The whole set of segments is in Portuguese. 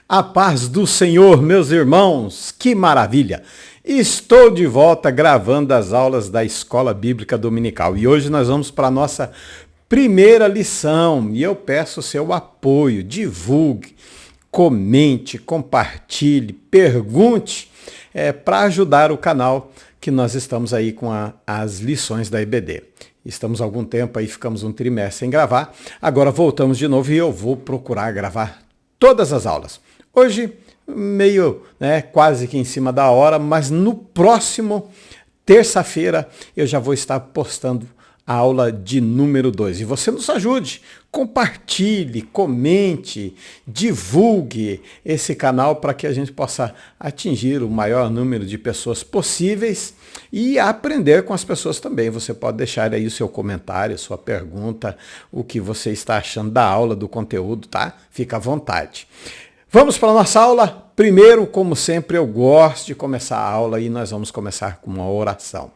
A paz do Senhor, meus irmãos, que maravilha! Estou de volta gravando as aulas da Escola Bíblica Dominical e hoje nós vamos para a nossa primeira lição e eu peço o seu apoio, divulgue, comente, compartilhe, pergunte para ajudar o canal que nós estamos aí com as lições da EBD. Estamos há algum tempo aí, ficamos um trimestre sem gravar, agora voltamos de novo e eu vou procurar gravar todas as aulas. Hoje, meio, quase que em cima da hora, mas no próximo, terça-feira, eu já vou estar postando a aula de número 2. E você nos ajude, compartilhe, comente, divulgue esse canal para que a gente possa atingir o maior número de pessoas possíveis e aprender com as pessoas também. Você pode deixar aí o seu comentário, sua pergunta, o que você está achando da aula, do conteúdo, tá? Fica à vontade. Vamos para a nossa aula? Primeiro, como sempre, eu gosto de começar a aula e nós vamos começar com uma oração.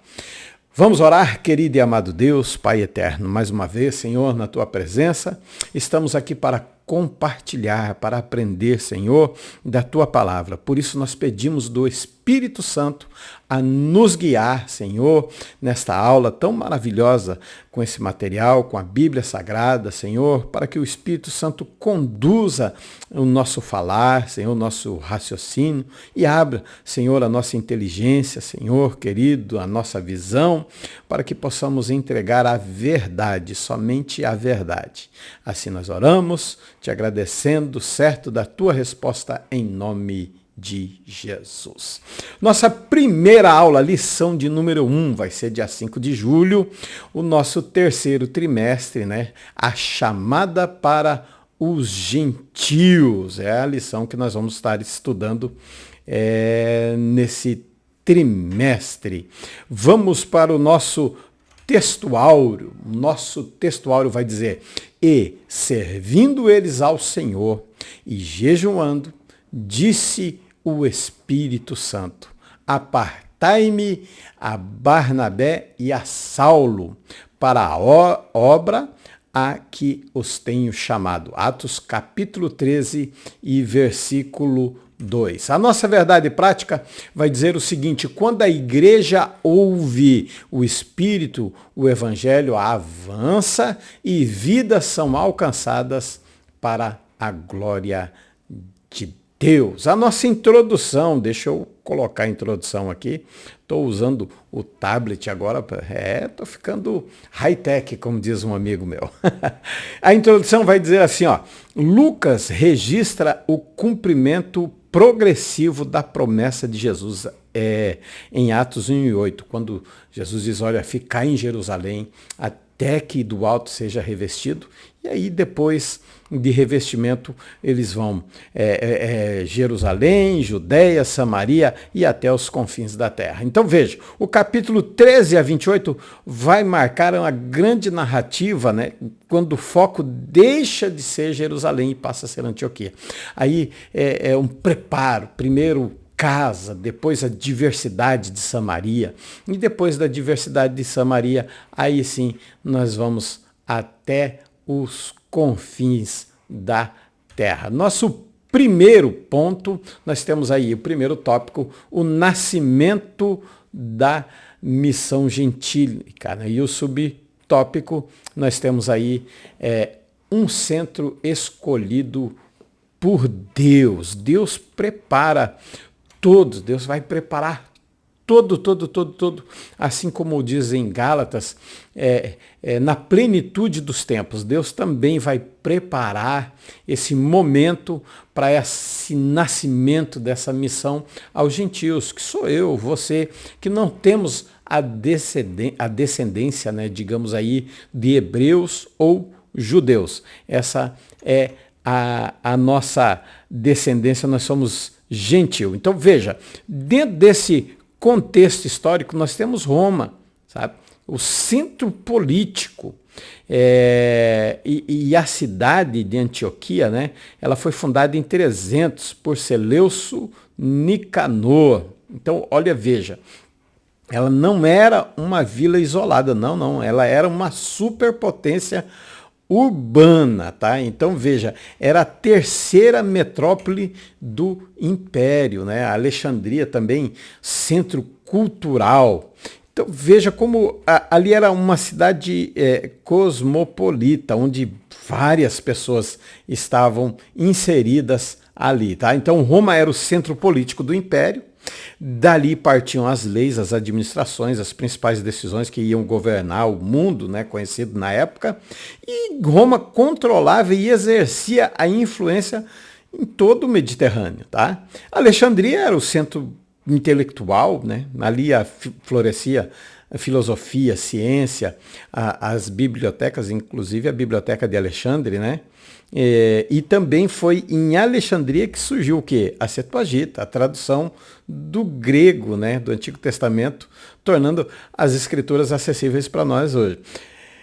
Vamos orar, querido e amado Deus, Pai eterno, mais uma vez, Senhor, na Tua presença, estamos aqui para compartilhar, para aprender, Senhor, da Tua palavra. Por isso nós pedimos do Espírito Santo a nos guiar, Senhor, nesta aula tão maravilhosa com esse material, com a Bíblia Sagrada, Senhor, para que o Espírito Santo conduza o nosso falar, Senhor, o nosso raciocínio e abra, Senhor, a nossa inteligência, Senhor, querido, a nossa visão, para que possamos entregar a verdade, somente a verdade. Assim nós oramos, te agradecendo, certo da tua resposta em nome de Jesus. Nossa primeira aula, lição de número 1, vai ser dia 5 de julho, o nosso terceiro trimestre, A chamada para os gentios. É a lição que nós vamos estar estudando nesse trimestre. Vamos para o nosso textuário. Nosso textuário vai dizer: e servindo eles ao Senhor e jejuando, disse o Espírito Santo: apartai-me a Barnabé e a Saulo para a obra a que os tenho chamado. Atos capítulo 13 e versículo 2. A nossa verdade prática vai dizer o seguinte: quando a igreja ouve o Espírito, o Evangelho avança e vidas são alcançadas para a glória de Deus. A nossa introdução, deixa eu colocar a introdução aqui, estou usando o tablet agora, estou ficando high-tech, como diz um amigo meu. A introdução vai dizer assim, Lucas registra o cumprimento progressivo da promessa de Jesus em Atos 1:8, quando Jesus diz, olha, ficar em Jerusalém até que do alto seja revestido, e aí depois de revestimento eles vão Jerusalém, Judeia, Samaria e até os confins da terra. Então veja, o capítulo 13 a 28 vai marcar uma grande narrativa, quando o foco deixa de ser Jerusalém e passa a ser Antioquia. Aí é um preparo, primeiro casa, depois a diversidade de Samaria, e depois da diversidade de Samaria, aí sim nós vamos até os confins da terra. Nosso primeiro ponto, nós temos aí o primeiro tópico, o nascimento da missão gentílica, e o subtópico, nós temos aí um centro escolhido por Deus. Deus prepara todos, Deus vai preparar todo, assim como diz em Gálatas, na plenitude dos tempos, Deus também vai preparar esse momento para esse nascimento dessa missão aos gentios, que sou eu, você, que não temos a descendência, digamos aí, de hebreus ou judeus. Essa é a nossa descendência, nós somos gentil. Então veja, dentro desse contexto histórico, nós temos Roma, sabe? O centro político. E a cidade de Antioquia, ela foi fundada em 300 por Seleuco Nicanor. Então, olha, veja, ela não era uma vila isolada, não, ela era uma superpotência urbana, tá? Então veja, era a terceira metrópole do império, né? A Alexandria também, centro cultural. Então veja como ali era uma cidade cosmopolita, onde várias pessoas estavam inseridas ali, tá? Então Roma era o centro político do império. Dali partiam as leis, as administrações, as principais decisões que iam governar o mundo, né, conhecido na época. E Roma controlava e exercia a influência em todo o Mediterrâneo, tá? Alexandria era o centro intelectual, né? Ali florescia a filosofia, a ciência, as bibliotecas, inclusive a Biblioteca de Alexandre, né? E também foi em Alexandria que surgiu o quê? A Septuaginta, a tradução do grego, né, do Antigo Testamento, tornando as escrituras acessíveis para nós hoje.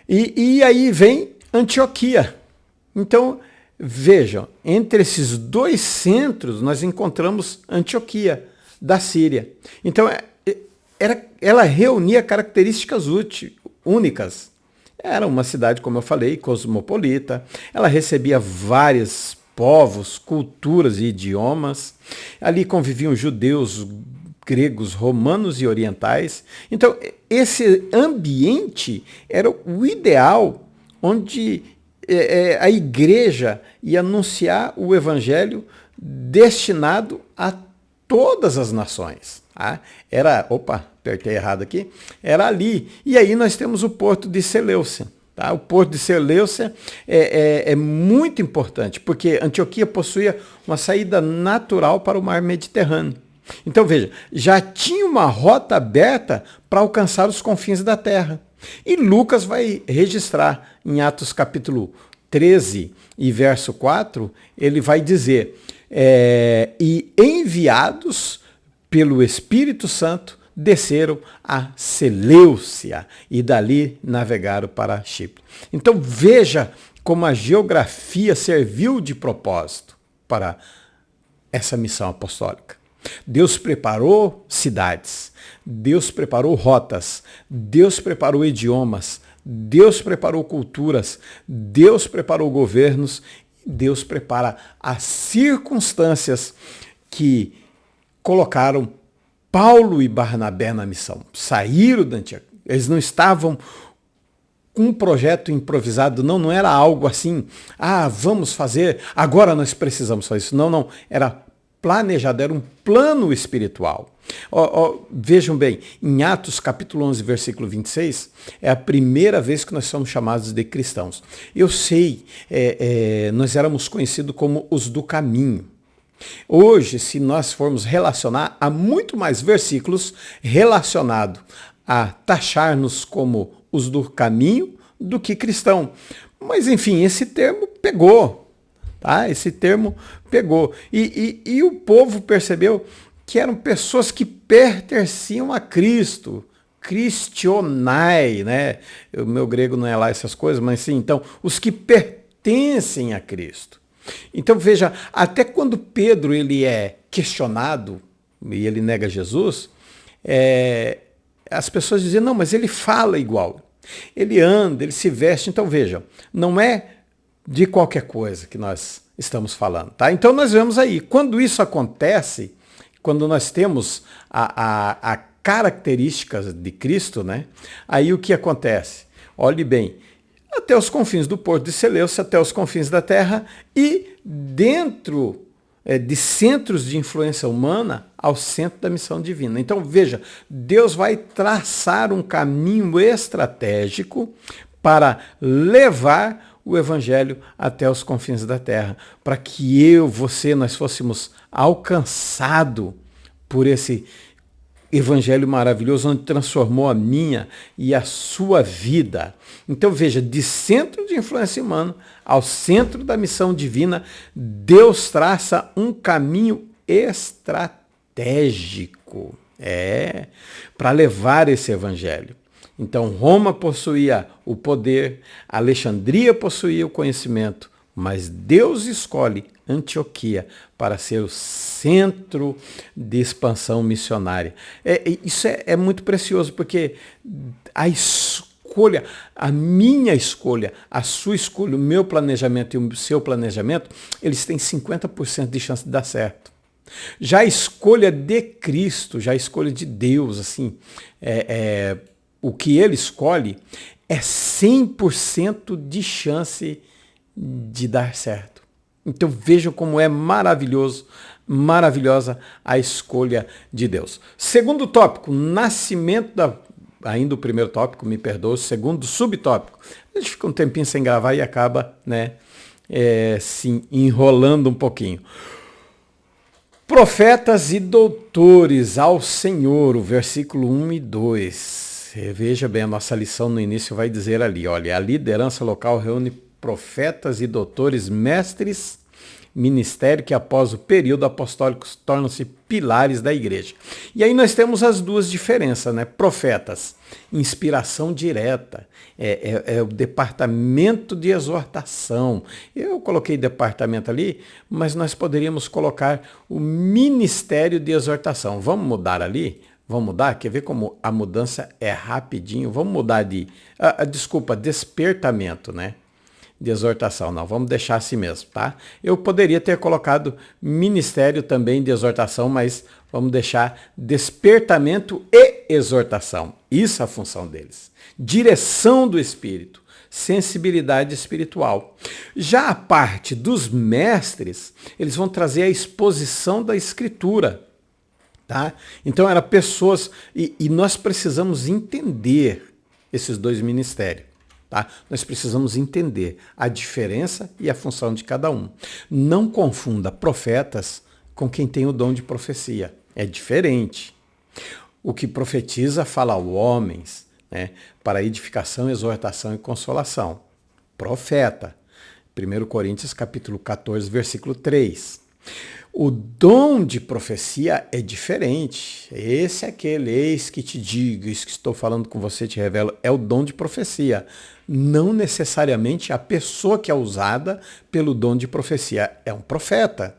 E aí vem Antioquia. Então, vejam, entre esses dois centros nós encontramos Antioquia, da Síria. Então, ela reunia características únicas. Era uma cidade, como eu falei, cosmopolita. Ela recebia vários povos, culturas e idiomas. Ali conviviam judeus, gregos, romanos e orientais. Então, esse ambiente era o ideal onde a igreja ia anunciar o evangelho destinado a todas as nações. Tá? Apertei errado aqui. Era ali. E aí nós temos o porto de Seleucia. Tá? O porto de Seleucia é muito importante, porque Antioquia possuía uma saída natural para o mar Mediterrâneo. Então veja, já tinha uma rota aberta para alcançar os confins da terra. E Lucas vai registrar em Atos capítulo 13 e verso 4, ele vai dizer, e enviados pelo Espírito Santo, desceram a Seleucia e dali navegaram para Chipre. Então veja como a geografia serviu de propósito para essa missão apostólica. Deus preparou cidades, Deus preparou rotas, Deus preparou idiomas, Deus preparou culturas, Deus preparou governos, Deus prepara as circunstâncias que colocaram Paulo e Barnabé na missão. Saíram da Antioquia. Eles não estavam com um projeto improvisado, não era algo assim, vamos fazer, agora nós precisamos fazer isso. Não, era planejado, era um plano espiritual. Vejam bem, em Atos capítulo 11, versículo 26, é a primeira vez que nós somos chamados de cristãos. Eu sei, nós éramos conhecidos como os do caminho. Hoje, se nós formos relacionar, há muito mais versículos relacionados a taxar-nos como os do caminho do que cristão. Mas, enfim, esse termo pegou. Tá? Esse termo pegou. E o povo percebeu que eram pessoas que pertenciam a Cristo. Christionai, né? O meu grego não é lá essas coisas, mas sim, então, os que pertencem a Cristo. Então veja, até quando Pedro ele é questionado e ele nega Jesus, as pessoas diziam, não, mas ele fala igual, ele anda, ele se veste. Então vejam, não é de qualquer coisa que nós estamos falando. Tá? Então nós vemos aí, quando isso acontece, quando nós temos a características de Cristo, né? Aí o que acontece? Olhe bem, até os confins do porto de Seleucia, até os confins da terra e dentro de centros de influência humana ao centro da missão divina. Então veja, Deus vai traçar um caminho estratégico para levar o evangelho até os confins da terra, para que nós fôssemos alcançados por esse evangelho maravilhoso, onde transformou a minha e a sua vida. Então veja, de centro de influência humana ao centro da missão divina, Deus traça um caminho estratégico, para levar esse evangelho. Então Roma possuía o poder, Alexandria possuía o conhecimento, mas Deus escolhe Antioquia para ser o centro de expansão missionária. Isso é muito precioso, porque a escolha escolha, a minha escolha, a sua escolha, o meu planejamento e o seu planejamento, eles têm 50% de chance de dar certo. Já a escolha de Cristo, já a escolha de Deus, assim, o que ele escolhe é 100% de chance de dar certo. Então vejam como é maravilhosa a escolha de Deus. Segundo tópico, ainda o primeiro tópico, me perdoa, o segundo subtópico. A gente fica um tempinho sem gravar e acaba, se enrolando um pouquinho. Profetas e doutores ao Senhor, o versículo 1 e 2. Veja bem, a nossa lição no início vai dizer ali, olha, a liderança local reúne profetas e doutores, mestres, ministério que após o período apostólico tornam-se pilares da igreja. E aí nós temos as duas diferenças, Profetas, inspiração direta, é o departamento de exortação. Eu coloquei departamento ali, mas nós poderíamos colocar o ministério de exortação. Vamos mudar ali? Vamos mudar? Quer ver como a mudança é rapidinho? Vamos mudar despertamento, de exortação. Não, vamos deixar assim mesmo, tá? Eu poderia ter colocado ministério também de exortação, mas vamos deixar despertamento e exortação. Isso é a função deles. Direção do Espírito, sensibilidade espiritual. Já a parte dos mestres, eles vão trazer a exposição da Escritura, tá? Então eram pessoas, e nós precisamos entender esses dois ministérios. Tá? Nós precisamos entender a diferença e a função de cada um. Não confunda profetas com quem tem o dom de profecia. É diferente. O que profetiza fala aos homens, para edificação, exortação e consolação. Profeta. 1 Coríntios capítulo 14, versículo 3. O dom de profecia é diferente. Esse é aquele, eis que te digo, isso que estou falando com você, te revelo, é o dom de profecia. Não necessariamente a pessoa que é usada pelo dom de profecia é um profeta.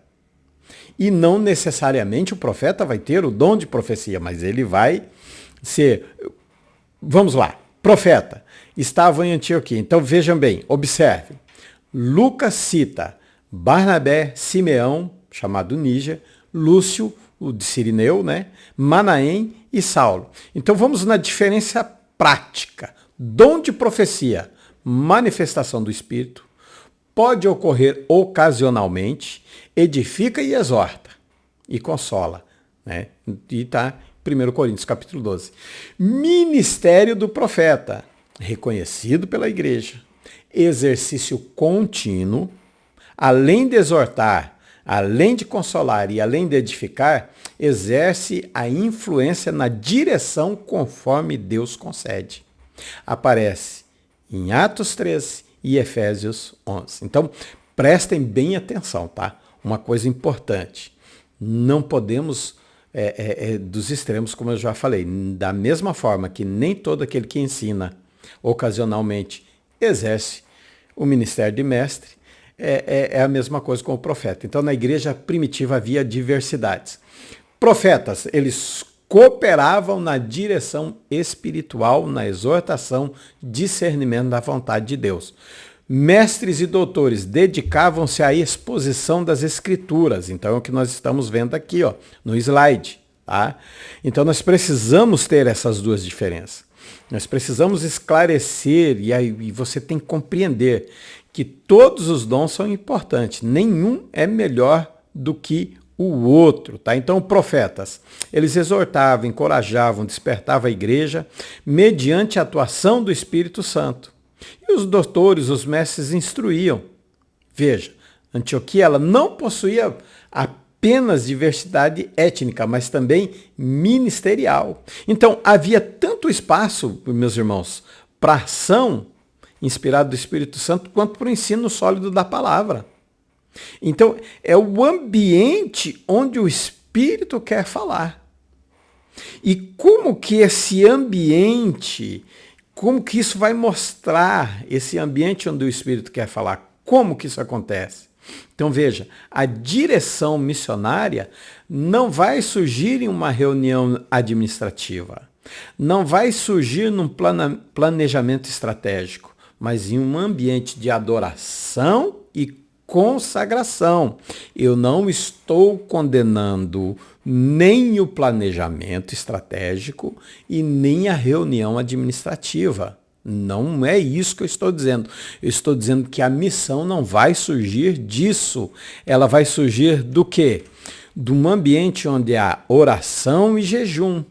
E não necessariamente o profeta vai ter o dom de profecia, mas ele vai ser... Vamos lá, profeta. Estava em Antioquia. Então vejam bem, observem. Lucas cita Barnabé, Simeão, chamado Níger, Lúcio, o de Cirineu, Manaém e Saulo. Então vamos na diferença prática. Dom de profecia, manifestação do Espírito, pode ocorrer ocasionalmente, edifica e exorta, e consola. E está em 1 Coríntios capítulo 12. Ministério do profeta, reconhecido pela igreja, exercício contínuo, além de exortar, além de consolar e além de edificar, exerce a influência na direção conforme Deus concede. Aparece em Atos 13 e Efésios 11. Então, prestem bem atenção, tá? Uma coisa importante. Não podemos, dos extremos, como eu já falei, da mesma forma que nem todo aquele que ensina ocasionalmente exerce o ministério de mestre, é a mesma coisa com o profeta. Então, na igreja primitiva havia diversidades. Profetas, eles cooperavam na direção espiritual, na exortação, discernimento da vontade de Deus. Mestres e doutores dedicavam-se à exposição das Escrituras. Então, é o que nós estamos vendo aqui, no slide. Tá? Então, nós precisamos ter essas duas diferenças. Nós precisamos esclarecer, e você tem que compreender que todos os dons são importantes. Nenhum é melhor do que o outro, tá? Então, profetas, eles exortavam, encorajavam, despertavam a igreja mediante a atuação do Espírito Santo. E os doutores, os mestres instruíam. Veja, Antioquia, ela não possuía apenas diversidade étnica, mas também ministerial. Então, havia tanto espaço, meus irmãos, para ação inspirada do Espírito Santo, quanto para o ensino sólido da palavra. Então, é o ambiente onde o Espírito quer falar. E como que esse ambiente, como que isso vai mostrar esse ambiente onde o Espírito quer falar? Como que isso acontece? Então, veja, a direção missionária não vai surgir em uma reunião administrativa. Não vai surgir num planejamento estratégico, mas em um ambiente de adoração e consagração. Eu não estou condenando nem o planejamento estratégico e nem a reunião administrativa. Não é isso que eu estou dizendo. Eu estou dizendo que a missão não vai surgir disso. Ela vai surgir do quê? De um ambiente onde há oração e jejum.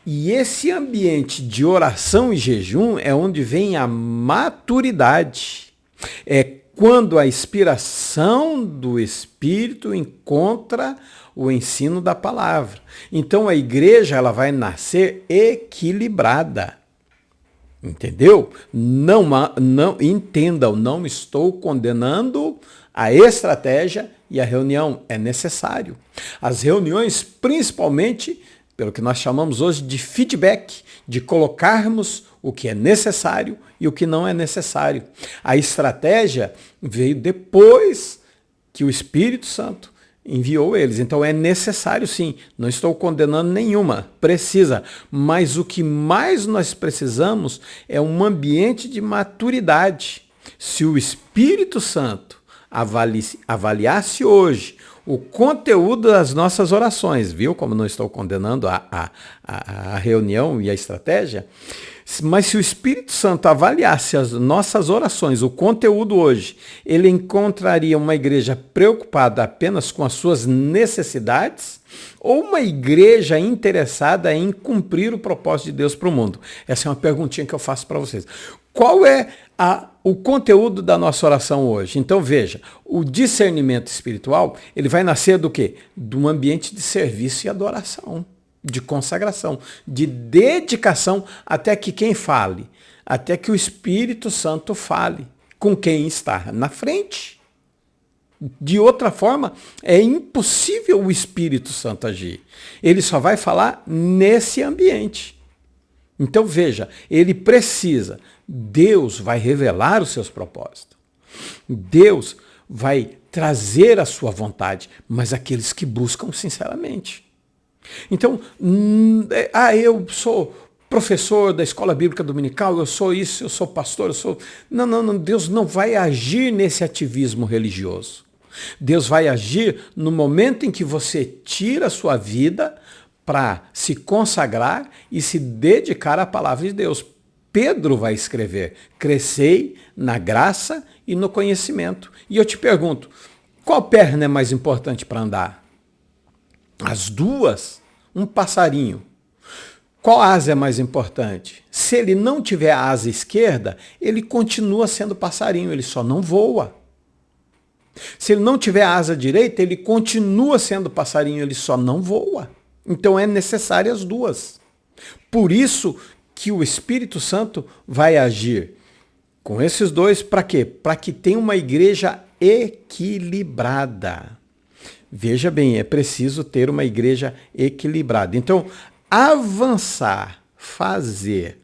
E esse ambiente de oração e jejum é onde vem a maturidade. É quando a inspiração do Espírito encontra o ensino da palavra. Então a igreja ela vai nascer equilibrada. Entendeu? Não entendam, não estou condenando a estratégia e a reunião. É necessário. As reuniões, principalmente, pelo que nós chamamos hoje de feedback, de colocarmos o que é necessário e o que não é necessário. A estratégia veio depois que o Espírito Santo enviou eles. Então é necessário sim, não estou condenando nenhuma, precisa. Mas o que mais nós precisamos é um ambiente de maturidade. Se o Espírito Santo avaliasse hoje o conteúdo das nossas orações, viu como não estou condenando a reunião e a estratégia? Mas se o Espírito Santo avaliasse as nossas orações, o conteúdo hoje, ele encontraria uma igreja preocupada apenas com as suas necessidades ou uma igreja interessada em cumprir o propósito de Deus para o mundo? Essa é uma perguntinha que eu faço para vocês. Qual é o conteúdo da nossa oração hoje? Então veja, o discernimento espiritual, ele vai nascer do quê? De um ambiente de serviço e adoração, de consagração, de dedicação, até que quem fale, até que o Espírito Santo fale com quem está na frente. De outra forma, é impossível o Espírito Santo agir. Ele só vai falar nesse ambiente. Então veja, ele precisa, Deus vai revelar os seus propósitos. Deus vai trazer a sua vontade, mas aqueles que buscam sinceramente. Então, eu sou professor da escola bíblica dominical, eu sou isso, eu sou pastor, eu sou... Não, Deus não vai agir nesse ativismo religioso. Deus vai agir no momento em que você tira a sua vida para se consagrar e se dedicar à palavra de Deus. Pedro vai escrever, crescei na graça e no conhecimento. E eu te pergunto, qual perna é mais importante para andar? As duas? Um passarinho. Qual asa é mais importante? Se ele não tiver a asa esquerda, ele continua sendo passarinho, ele só não voa. Se ele não tiver a asa direita, ele continua sendo passarinho, ele só não voa. Então é necessário as duas. Por isso que o Espírito Santo vai agir com esses dois, para quê? Para que tenha uma igreja equilibrada. Veja bem, é preciso ter uma igreja equilibrada. Então, avançar, fazer,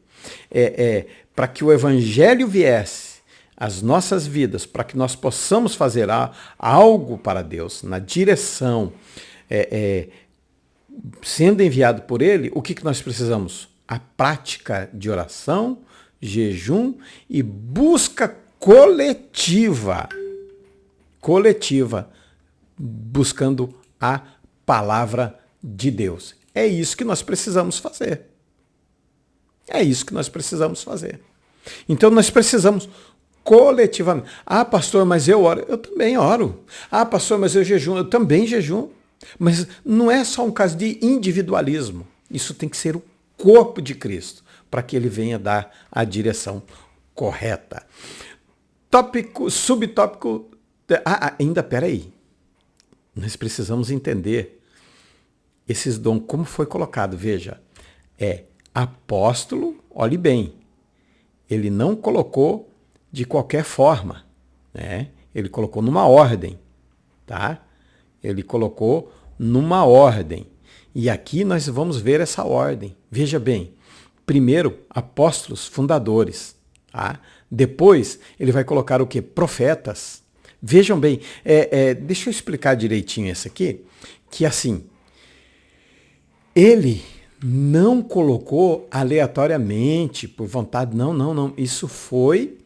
para que o evangelho viesse às nossas vidas, para que nós possamos fazer algo para Deus, na direção, sendo enviado por Ele, o que nós precisamos? A prática de oração, jejum e busca coletiva, buscando a palavra de Deus. É isso que nós precisamos fazer. É isso que nós precisamos fazer. Então nós precisamos coletivamente. Ah, pastor, mas eu oro. Eu também oro. Ah, pastor, mas eu jejum. Eu também jejum. Mas não é só um caso de individualismo. Isso tem que ser o corpo de Cristo, para que ele venha dar a direção correta. Subtópico. Peraí. Nós precisamos entender esses dons, como foi colocado. Veja, apóstolo, olhe bem, ele não colocou de qualquer forma, né? Ele colocou numa ordem, tá? Ele colocou numa ordem. E aqui nós vamos ver essa ordem. Veja bem, primeiro, apóstolos fundadores, tá? Depois, ele vai colocar o quê? Profetas. Vejam bem, deixa eu explicar direitinho essa aqui, que assim, ele não colocou aleatoriamente, por vontade. Não, não, não. Isso foi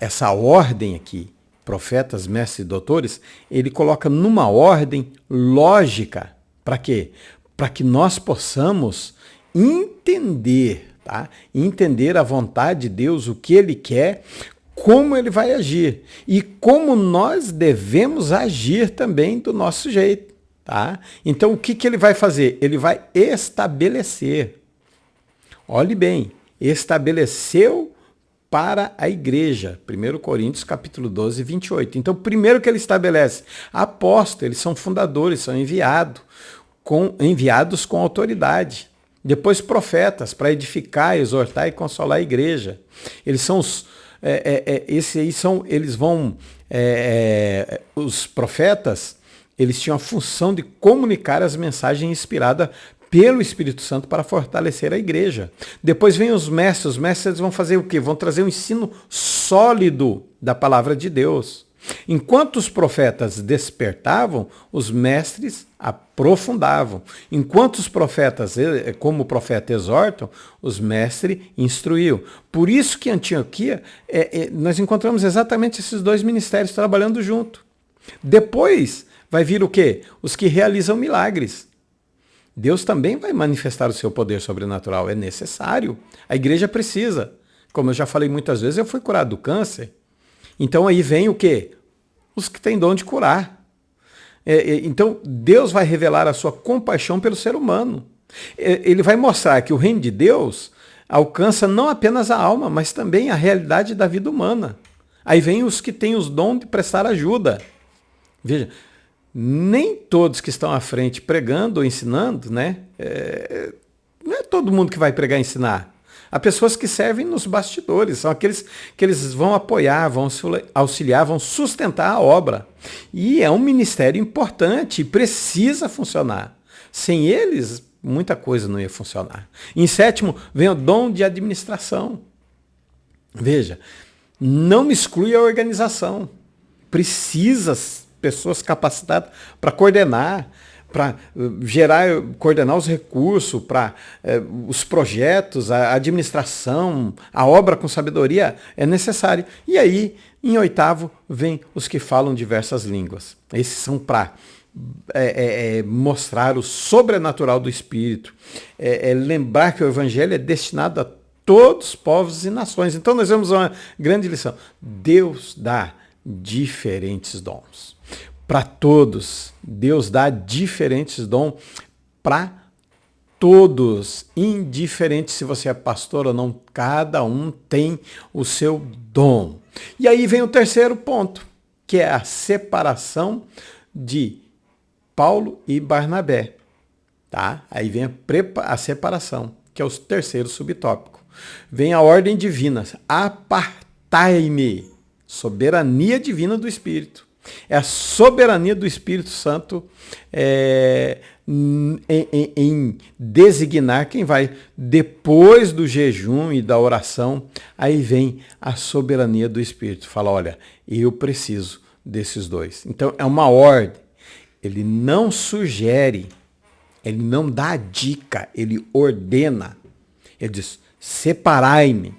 essa ordem aqui, profetas, mestres e doutores, ele coloca numa ordem lógica. Para quê? Para que nós possamos entender, tá? Entender a vontade de Deus, o que ele quer, como ele vai agir e como nós devemos agir também do nosso jeito, tá? Então o que ele vai fazer? Ele vai estabelecer. Olhe bem, estabeleceu para a igreja. 1 Coríntios capítulo 12, 28. Então, primeiro que ele estabelece, apóstolos, eles são fundadores, são enviados com autoridade. Depois profetas, para edificar, exortar e consolar a igreja. Eles são os profetas, eles tinham a função de comunicar as mensagens inspiradas pelo Espírito Santo para fortalecer a igreja. Depois vem os mestres eles vão fazer o quê? Vão trazer um ensino sólido da palavra de Deus. Enquanto os profetas despertavam, os mestres aprofundavam. Enquanto os profetas, como o profeta, exortam, os mestres instruíam. Por isso que em Antioquia, nós encontramos exatamente esses dois ministérios trabalhando junto. Depois vai vir o quê? Os que realizam milagres. Deus também vai manifestar o seu poder sobrenatural. É necessário. A igreja precisa. Como eu já falei muitas vezes, eu fui curado do câncer. Então aí vem o quê? Os que têm dom de curar. Então Deus vai revelar a sua compaixão pelo ser humano. Ele vai mostrar que o reino de Deus alcança não apenas a alma, mas também a realidade da vida humana. Aí vem os que têm os dons de prestar ajuda. Veja, nem todos que estão à frente pregando ou ensinando, né? Não é todo mundo que vai pregar e ensinar. Há pessoas que servem nos bastidores, são aqueles que eles vão apoiar, vão auxiliar, vão sustentar a obra. E é um ministério importante e precisa funcionar. Sem eles, muita coisa não ia funcionar. Em sétimo, vem o dom de administração. Veja, não exclui a organização. Precisa pessoas capacitadas para coordenar, para coordenar os recursos, para os projetos, a administração, a obra com sabedoria é necessário. E aí, em oitavo, vem os que falam diversas línguas. Esses são para mostrar o sobrenatural do Espírito, lembrar que o Evangelho é destinado a todos os povos e nações. Então nós vemos uma grande lição. Deus dá diferentes dons. Para todos, Deus dá diferentes dons para todos, indiferente se você é pastor ou não, cada um tem o seu dom. E aí vem o terceiro ponto, que é a separação de Paulo e Barnabé. Tá? Aí vem a separação, que é o terceiro subtópico. Vem a ordem divina, apartai-me, soberania divina do Espírito. É a soberania do Espírito Santo em designar quem vai. Depois do jejum e da oração, aí vem a soberania do Espírito. Fala, olha, eu preciso desses dois. Então é uma ordem. Ele não sugere, ele não dá dica, ele ordena. Ele diz, separai-me.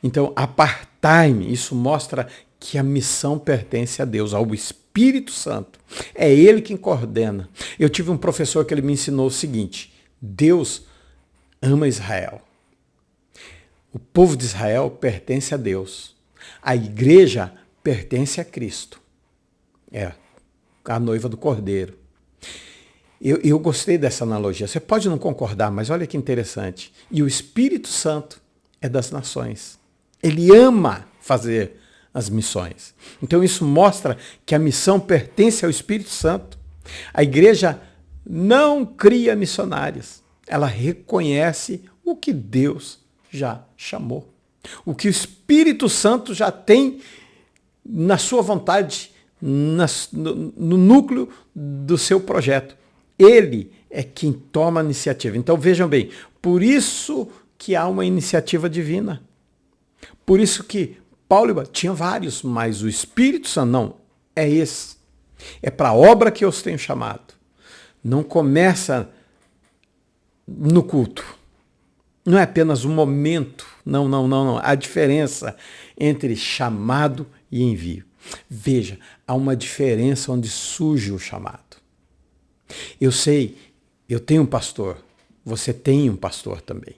Então, apartai-me. Isso mostra que a missão pertence a Deus, ao Espírito Santo. É Ele quem coordena. Eu tive um professor que ele me ensinou o seguinte: Deus ama Israel. O povo de Israel pertence a Deus. A igreja pertence a Cristo. É a noiva do Cordeiro. Eu gostei dessa analogia. Você pode não concordar, mas olha que interessante. E o Espírito Santo é das nações. Ele ama fazer as missões. Então isso mostra que a missão pertence ao Espírito Santo. A igreja não cria missionários. Ela reconhece o que Deus já chamou. O que o Espírito Santo já tem na sua vontade, no núcleo do seu projeto. Ele é quem toma a iniciativa. Então vejam bem, por isso que há uma iniciativa divina. Por isso que Paulo tinha vários, mas o Espírito Santo não, é esse. É para a obra que eu os tenho chamado. Não começa no culto. Não é apenas um momento. Não, não, não, não. A diferença entre chamado e envio. Veja, há uma diferença onde surge o chamado. Eu sei, eu tenho um pastor, você tem um pastor também.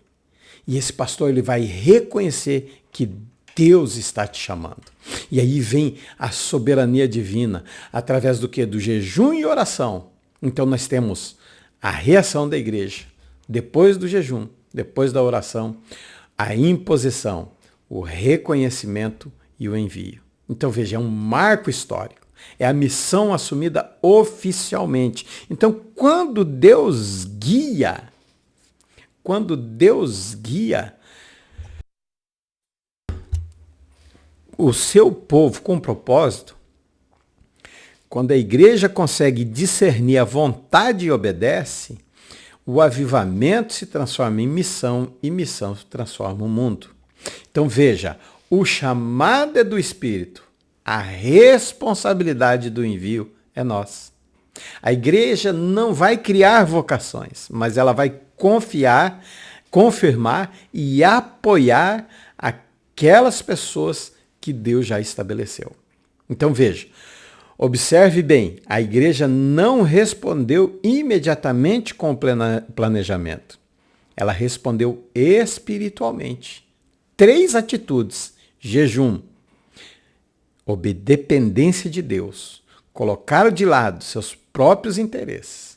E esse pastor ele vai reconhecer que Deus está te chamando. E aí vem a soberania divina, através do quê? Do jejum e oração. Então nós temos a reação da igreja, depois do jejum, depois da oração, a imposição, o reconhecimento e o envio. Então veja, é um marco histórico. É a missão assumida oficialmente. Então quando Deus guia o seu povo com propósito, quando a igreja consegue discernir a vontade e obedece, o avivamento se transforma em missão e missão se transforma o mundo. Então veja, o chamado é do Espírito, a responsabilidade do envio é nossa. A igreja não vai criar vocações, mas ela vai confirmar e apoiar aquelas pessoas que Deus já estabeleceu. Então veja, observe bem, a igreja não respondeu imediatamente com o planejamento. Ela respondeu espiritualmente. 3 atitudes: jejum, dependência de Deus, colocar de lado seus próprios interesses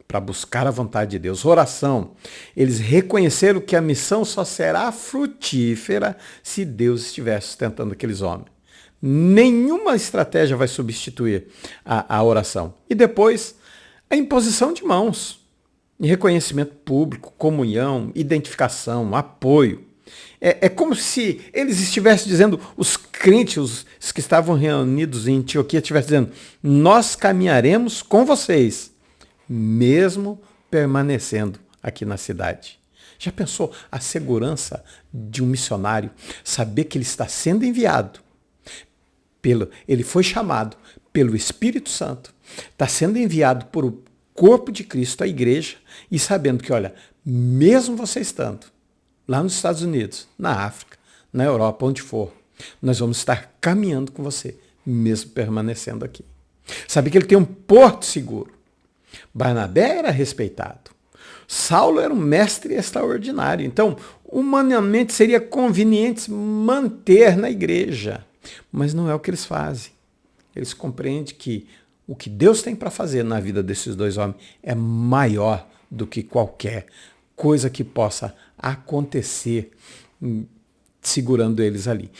para buscar a vontade de Deus. Oração, eles reconheceram que a missão só será frutífera se Deus estiver sustentando aqueles homens. Nenhuma estratégia vai substituir a oração. E depois, a imposição de mãos, reconhecimento público, comunhão, identificação, apoio. É como se eles estivessem dizendo, os crentes, os que estavam reunidos em Antioquia, estivessem dizendo, nós caminharemos com vocês, mesmo permanecendo aqui na cidade. Já pensou a segurança de um missionário, saber que ele está sendo enviado, ele foi chamado pelo Espírito Santo, está sendo enviado por o corpo de Cristo, a igreja, e sabendo que, olha, mesmo você estando lá nos Estados Unidos, na África, na Europa, onde for, nós vamos estar caminhando com você, mesmo permanecendo aqui. Sabe que ele tem um porto seguro. Barnabé era respeitado. Saulo era um mestre extraordinário. Então, humanamente seria conveniente manter na igreja. Mas não é o que eles fazem. Eles compreendem que o que Deus tem para fazer na vida desses 2 homens é maior do que qualquer coisa que possa acontecer segurando eles ali.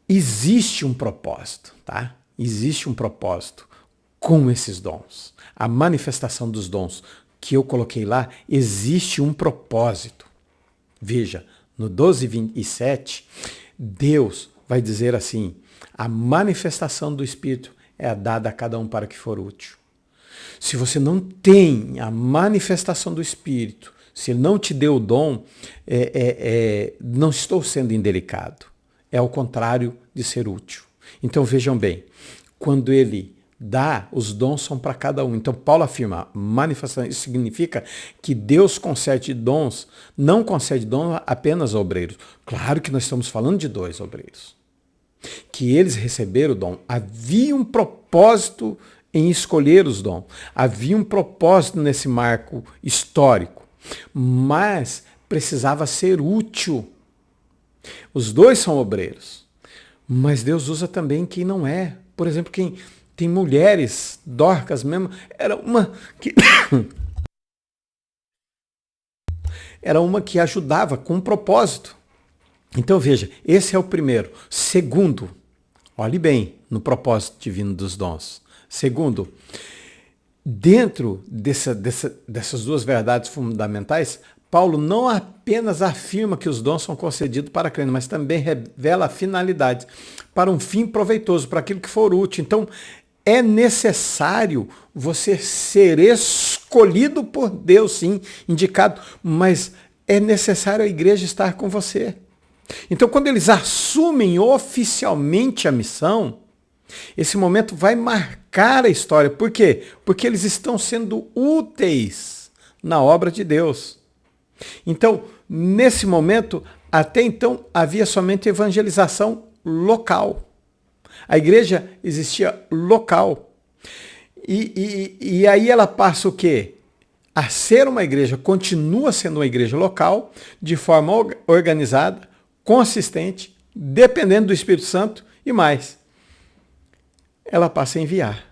Existe um propósito, tá? Existe um propósito com esses dons. A manifestação dos dons que eu coloquei lá, existe um propósito. Veja, no 12:27, Deus vai dizer assim, a manifestação do Espírito é dada a cada um para que for útil. Se você não tem a manifestação do Espírito, se ele não te deu o dom, não estou sendo indelicado. É ao contrário de ser útil. Então vejam bem, quando ele dá, os dons são para cada um. Então Paulo afirma, manifestação, isso significa que Deus concede dons, não concede dons apenas a obreiros. Claro que nós estamos falando de 2 obreiros. Que eles receberam o dom. Havia um propósito em escolher os dons. Havia um propósito nesse marco histórico. Mas precisava ser útil. Os 2 são obreiros. Mas Deus usa também quem não é. Por exemplo, quem tem mulheres, Dorcas mesmo, era uma que ajudava com um propósito. Então veja, esse é o primeiro. Segundo, olhe bem no propósito divino dos dons. Segundo, dentro dessas 2 verdades fundamentais, Paulo não apenas afirma que os dons são concedidos para crentes, mas também revela a finalidade, para um fim proveitoso, para aquilo que for útil. Então, é necessário você ser escolhido por Deus, sim, indicado, mas é necessário a igreja estar com você. Então, quando eles assumem oficialmente a missão, esse momento vai marcar a história. Por quê? Porque eles estão sendo úteis na obra de Deus. Então, nesse momento, até então, havia somente evangelização local. A igreja existia local. E aí ela passa o quê? A ser uma igreja, continua sendo uma igreja local, de forma organizada, consistente, dependendo do Espírito Santo e mais. Ela passa a enviar.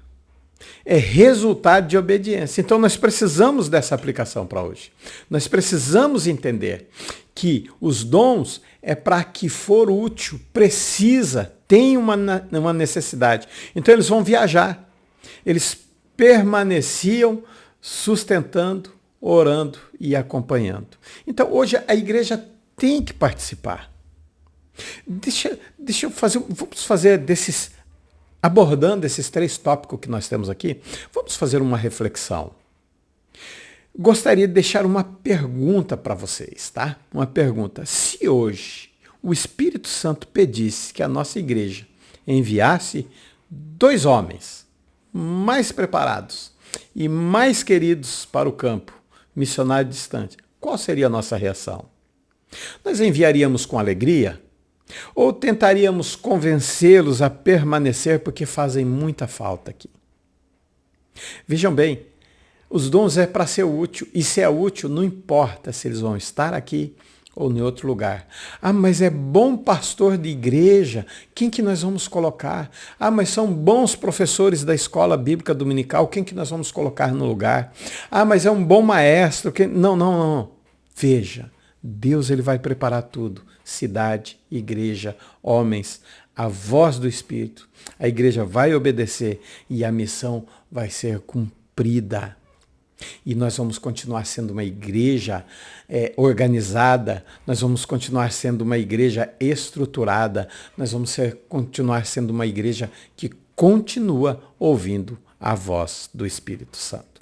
É resultado de obediência. Então nós precisamos dessa aplicação para hoje. Nós precisamos entender que os dons é para que for útil, precisa, tem uma necessidade. Então eles vão viajar. Eles permaneciam sustentando, orando e acompanhando. Então hoje a igreja tem que participar. Deixa eu fazer, vamos fazer abordando esses 3 tópicos que nós temos aqui, vamos fazer uma reflexão. Gostaria de deixar uma pergunta para vocês, tá? Uma pergunta. Se hoje o Espírito Santo pedisse que a nossa igreja enviasse 2 homens mais preparados e mais queridos para o campo, missionário distante, qual seria a nossa reação? Nós enviaríamos com alegria? Ou tentaríamos convencê-los a permanecer porque fazem muita falta aqui? Vejam bem, os dons é para ser útil, e se é útil, não importa se eles vão estar aqui ou em outro lugar. Ah, mas é bom pastor de igreja, quem que nós vamos colocar? Ah, mas são bons professores da escola bíblica dominical, quem que nós vamos colocar no lugar? Ah, mas é um bom maestro. Não. Veja, Deus ele vai preparar tudo. Cidade, igreja, homens, a voz do Espírito. A igreja vai obedecer e a missão vai ser cumprida. E nós vamos continuar sendo uma igreja organizada, nós vamos continuar sendo uma igreja estruturada, nós vamos continuar sendo uma igreja que continua ouvindo a voz do Espírito Santo.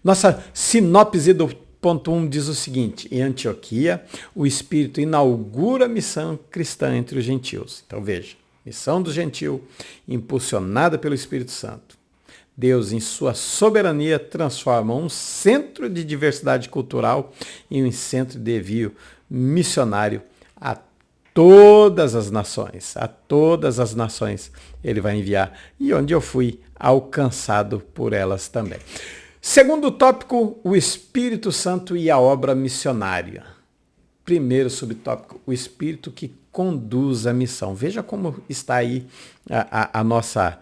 Nossa sinopse do ponto 1 diz o seguinte: em Antioquia, o Espírito inaugura a missão cristã entre os gentios. Então veja, missão do gentil, impulsionada pelo Espírito Santo. Deus, em sua soberania, transforma um centro de diversidade cultural em um centro de envio missionário a todas as nações. A todas as nações ele vai enviar. E onde eu fui alcançado por elas também. Segundo tópico, o Espírito Santo e a obra missionária. Primeiro subtópico, o Espírito que conduz a missão. Veja como está aí a nossa,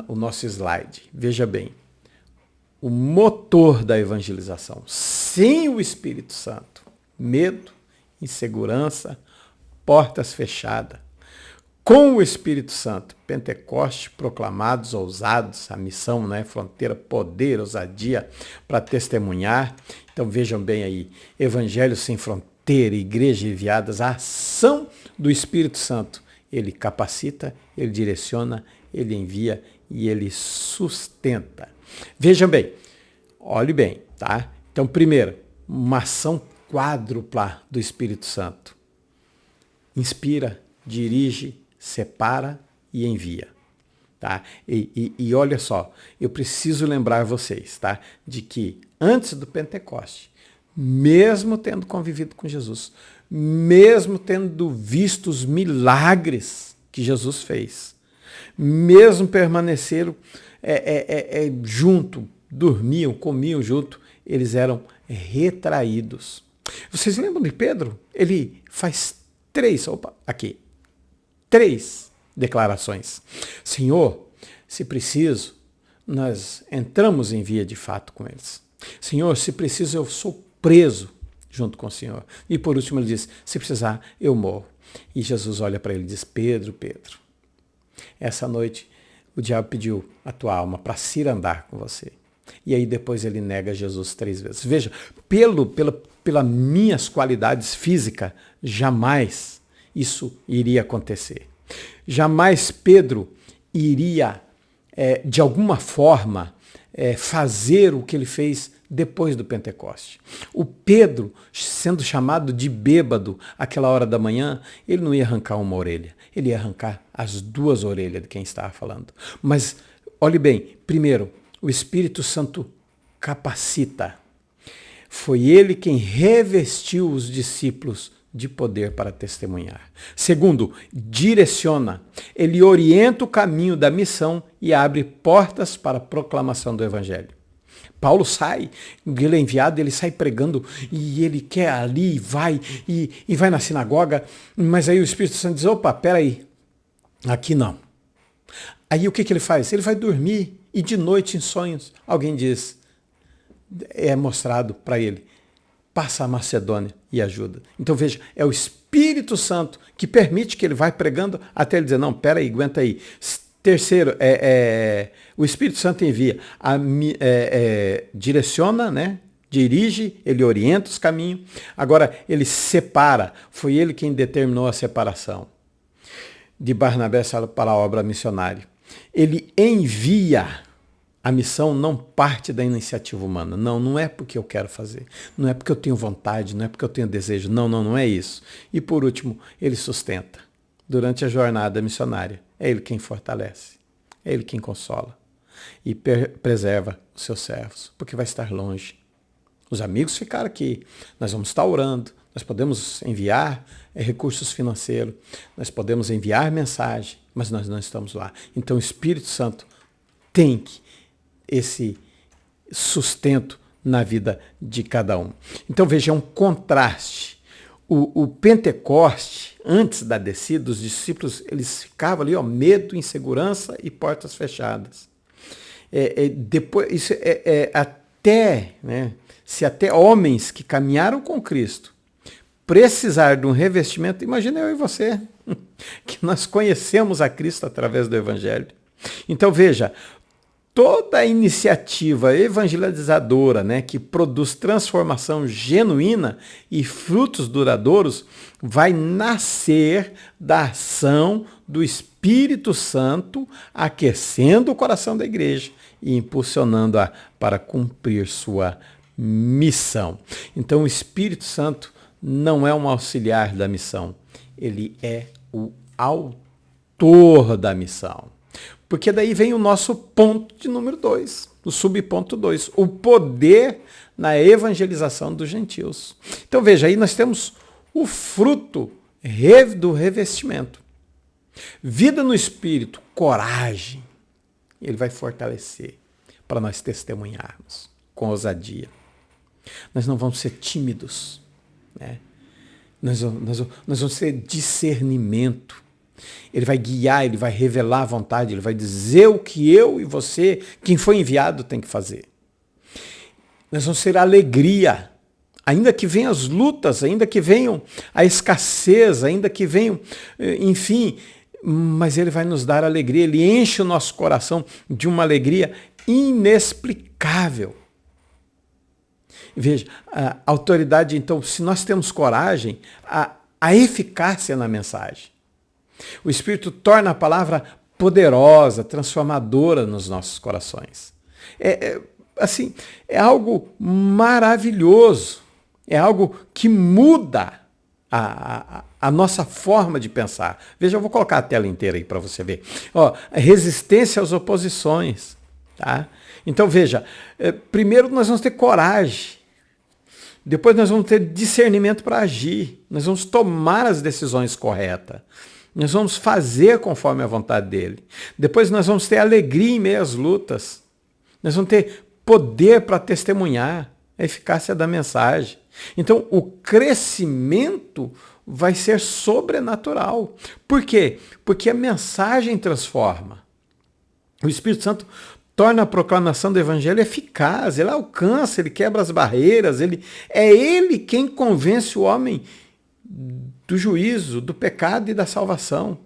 o nosso slide. Veja bem, o motor da evangelização. Sem o Espírito Santo, medo, insegurança, portas fechadas. Com o Espírito Santo, Pentecoste, proclamados, ousados, a missão, fronteira, poder, ousadia para testemunhar. Então vejam bem aí, Evangelho sem fronteira, igreja enviadas, a ação do Espírito Santo. Ele capacita, ele direciona, ele envia e ele sustenta. Vejam bem, olhe bem, tá? Então primeiro, uma ação quádrupla do Espírito Santo. Inspira, dirige, separa e envia. Tá? E olha só, eu preciso lembrar vocês, tá? De que antes do Pentecoste, mesmo tendo convivido com Jesus, mesmo tendo visto os milagres que Jesus fez, mesmo permaneceram junto, dormiam, comiam junto, eles eram retraídos. Vocês lembram de Pedro? Ele faz 3 declarações. Senhor, se preciso, nós entramos em via de fato com eles. Senhor, se preciso, eu sou preso junto com o Senhor. E por último ele diz, se precisar, eu morro. E Jesus olha para ele e diz, Pedro, essa noite o diabo pediu a tua alma para se andar com você. E aí depois ele nega Jesus 3 vezes. Veja, pelas minhas qualidades físicas, jamais isso iria acontecer. Jamais Pedro iria, de alguma forma, fazer o que ele fez depois do Pentecoste. O Pedro, sendo chamado de bêbado àquela hora da manhã, ele não ia arrancar uma orelha, ele ia arrancar as 2 orelhas de quem estava falando. Mas, olhe bem, primeiro, o Espírito Santo capacita. foi ele quem revestiu os discípulos de poder para testemunhar. Segundo, direciona. Ele orienta o caminho da missão e abre portas para a proclamação do evangelho. Paulo sai, ele é enviado, ele sai pregando e ele quer ali, vai na sinagoga, mas aí o Espírito Santo diz, opa, peraí, aqui não. Aí o que ele faz? Ele vai dormir e de noite em sonhos alguém diz, é mostrado para ele, passa a Macedônia e ajuda. Então veja, é o Espírito Santo que permite que ele vá pregando até ele dizer, não, peraí, aguenta aí. Terceiro, o Espírito Santo envia, direciona, né? Dirige, ele orienta os caminhos. Agora, ele separa. Foi ele quem determinou a separação de Barnabé para a obra missionária. Ele envia. A missão não parte da iniciativa humana. Não é porque eu quero fazer. Não é porque eu tenho vontade, não é porque eu tenho desejo. Não é isso. E por último, ele sustenta. Durante a jornada missionária, é ele quem fortalece, é ele quem consola e preserva os seus servos, porque vai estar longe. Os amigos ficaram aqui, nós vamos estar orando, nós podemos enviar recursos financeiros, nós podemos enviar mensagem, mas nós não estamos lá. Então o Espírito Santo tem esse sustento na vida de cada um. Então veja, é um contraste. O Pentecoste, antes da descida, os discípulos, eles ficavam ali, medo, insegurança e portas fechadas. Depois, isso até, né, se até homens que caminharam com Cristo precisar de um revestimento, imagina eu e você, que nós conhecemos a Cristo através do Evangelho. Então veja, toda iniciativa evangelizadora, né, que produz transformação genuína e frutos duradouros vai nascer da ação do Espírito Santo aquecendo o coração da igreja e impulsionando-a para cumprir sua missão. Então o Espírito Santo não é um auxiliar da missão, ele é o autor da missão. Porque daí vem o nosso ponto de número 2, o subponto 2, o poder na evangelização dos gentios. Então veja, aí nós temos o fruto do revestimento. Vida no Espírito, coragem, ele vai fortalecer para nós testemunharmos com ousadia. Nós não vamos ser tímidos, né? Nós vamos ter discernimento. Ele vai guiar, ele vai revelar a vontade, ele vai dizer o que eu e você, quem foi enviado, tem que fazer. Nós vamos ter alegria, ainda que venham as lutas, ainda que venham a escassez, ainda que venham, enfim, mas ele vai nos dar alegria, ele enche o nosso coração de uma alegria inexplicável. Veja, a autoridade, então, se nós temos coragem, a eficácia na mensagem. O Espírito torna a palavra poderosa, transformadora nos nossos corações. Assim, é algo maravilhoso. É algo que muda a nossa forma de pensar. Veja, eu vou colocar a tela inteira aí para você ver. Resistência às oposições. Tá? Então, veja, primeiro nós vamos ter coragem. Depois nós vamos ter discernimento para agir. Nós vamos tomar as decisões corretas. Nós vamos fazer conforme a vontade dele. Depois nós vamos ter alegria em meio às lutas. Nós vamos ter poder para testemunhar a eficácia da mensagem. Então, o crescimento vai ser sobrenatural. Por quê? Porque a mensagem transforma. O Espírito Santo torna a proclamação do Evangelho eficaz. Ele alcança, ele quebra as barreiras. É ele quem convence o homem do juízo, do pecado e da salvação.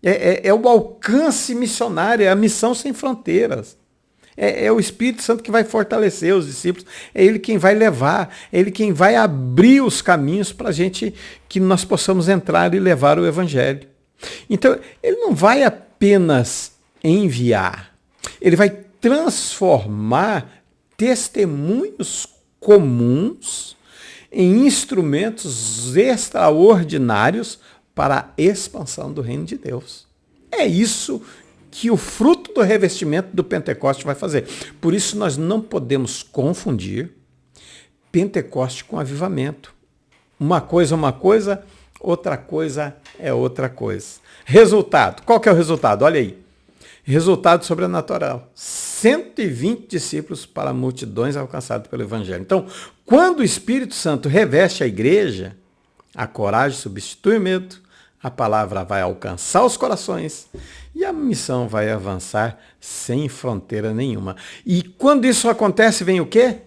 É o alcance missionário, é a missão sem fronteiras. É o Espírito Santo que vai fortalecer os discípulos, é ele quem vai levar, é ele quem vai abrir os caminhos para a gente, que nós possamos entrar e levar o Evangelho. Então, ele não vai apenas enviar, ele vai transformar testemunhos comuns em instrumentos extraordinários para a expansão do reino de Deus. É isso que o fruto do revestimento do Pentecoste vai fazer. Por isso nós não podemos confundir Pentecoste com avivamento. Uma coisa é uma coisa, outra coisa é outra coisa. Resultado. Qual que é o resultado? Olha aí. Resultado sobrenatural. 120 discípulos para multidões alcançadas pelo Evangelho. Então, quando o Espírito Santo reveste a igreja, a coragem substitui o medo, a palavra vai alcançar os corações e a missão vai avançar sem fronteira nenhuma. E quando isso acontece, vem o quê?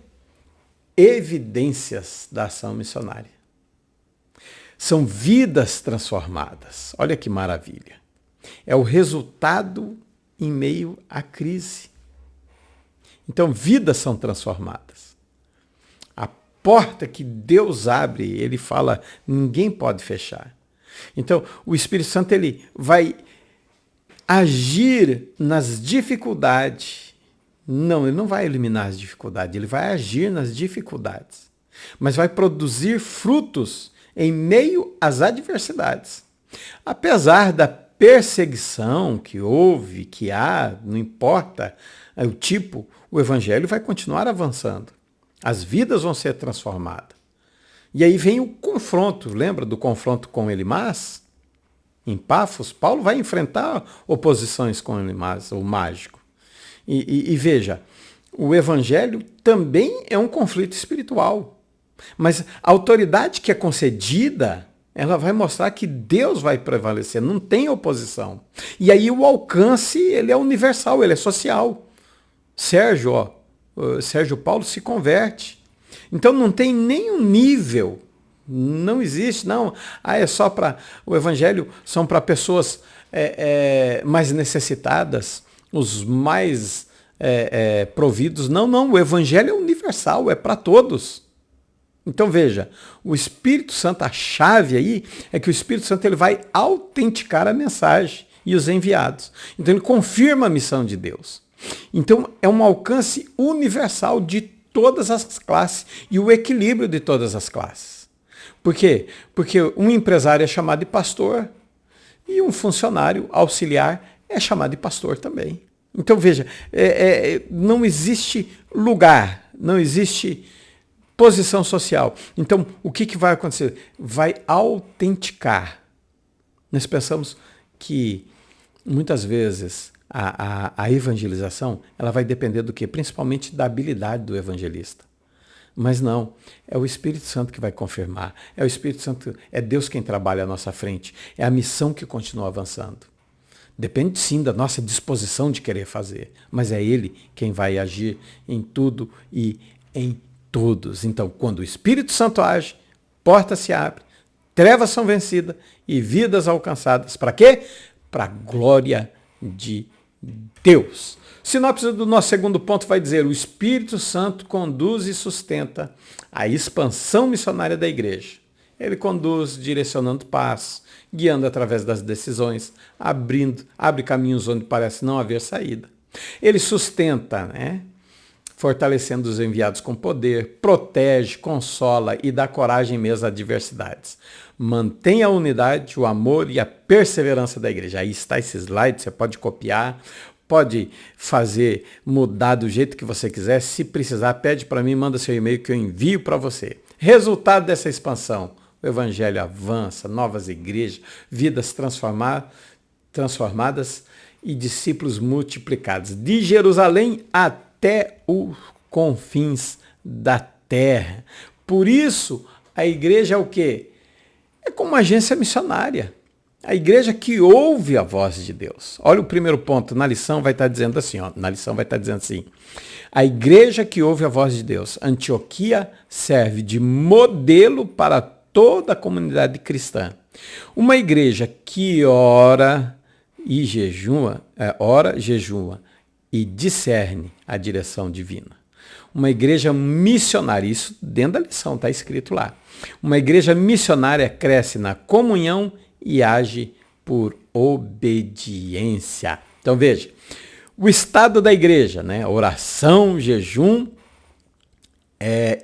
Evidências da ação missionária. São vidas transformadas. Olha que maravilha. É o resultado em meio à crise. Então, vidas são transformadas. A porta que Deus abre, ele fala, ninguém pode fechar. Então, o Espírito Santo ele vai agir nas dificuldades. Não, ele não vai eliminar as dificuldades, ele vai agir nas dificuldades. Mas vai produzir frutos em meio às adversidades. Apesar da perseguição que houve, que há, não importa o tipo, o evangelho vai continuar avançando. As vidas vão ser transformadas. E aí vem o confronto, lembra do confronto com Elimas? Em Pafos, Paulo vai enfrentar oposições com Elimas, o mágico. E veja, o evangelho também é um conflito espiritual. Mas a autoridade que é concedida, ela vai mostrar que Deus vai prevalecer, não tem oposição. E aí o alcance, ele é universal, ele é social. Sérgio Paulo se converte. Então não tem nenhum nível, não existe, não. É só para, o evangelho são para pessoas mais necessitadas, os mais providos. Não, o evangelho é universal, é para todos. Então veja, o Espírito Santo, a chave aí é que o Espírito Santo ele vai autenticar a mensagem e os enviados. Então ele confirma a missão de Deus. Então é um alcance universal de todas as classes e o equilíbrio de todas as classes. Por quê? Porque um empresário é chamado de pastor e um funcionário auxiliar é chamado de pastor também. Então veja, não existe lugar, não existe posição social. Então, o que vai acontecer? Vai autenticar. Nós pensamos que, muitas vezes, a evangelização ela vai depender do quê? Principalmente da habilidade do evangelista. Mas não, é o Espírito Santo que vai confirmar. É o Espírito Santo, é Deus quem trabalha à nossa frente. É a missão que continua avançando. Depende sim da nossa disposição de querer fazer, mas é Ele quem vai agir em tudo e em todos. Então, quando o Espírito Santo age, portas se abrem, trevas são vencidas e vidas alcançadas. Para quê? Para a glória de Deus. Sinopse do nosso segundo ponto vai dizer: o Espírito Santo conduz e sustenta a expansão missionária da igreja. Ele conduz direcionando passos, guiando através das decisões, abre caminhos onde parece não haver saída. Ele sustenta, fortalecendo os enviados com poder, protege, consola e dá coragem mesmo às adversidades. Mantém a unidade, o amor e a perseverança da igreja. Aí está esse slide, você pode copiar, pode fazer, mudar do jeito que você quiser. Se precisar, pede para mim, manda seu e-mail que eu envio para você. Resultado dessa expansão: o evangelho avança, novas igrejas, vidas transformadas e discípulos multiplicados. De Jerusalém até os confins da terra. Por isso, a igreja é o quê? É como uma agência missionária. A igreja que ouve a voz de Deus. Olha o primeiro ponto, na lição vai estar dizendo assim, a igreja que ouve a voz de Deus. Antioquia serve de modelo para toda a comunidade cristã. Uma igreja que ora e jejua, jejua e discerne a direção divina. Uma igreja missionária, isso dentro da lição, está escrito lá. Uma igreja missionária cresce na comunhão e age por obediência. Então veja, o estado da igreja, oração, jejum,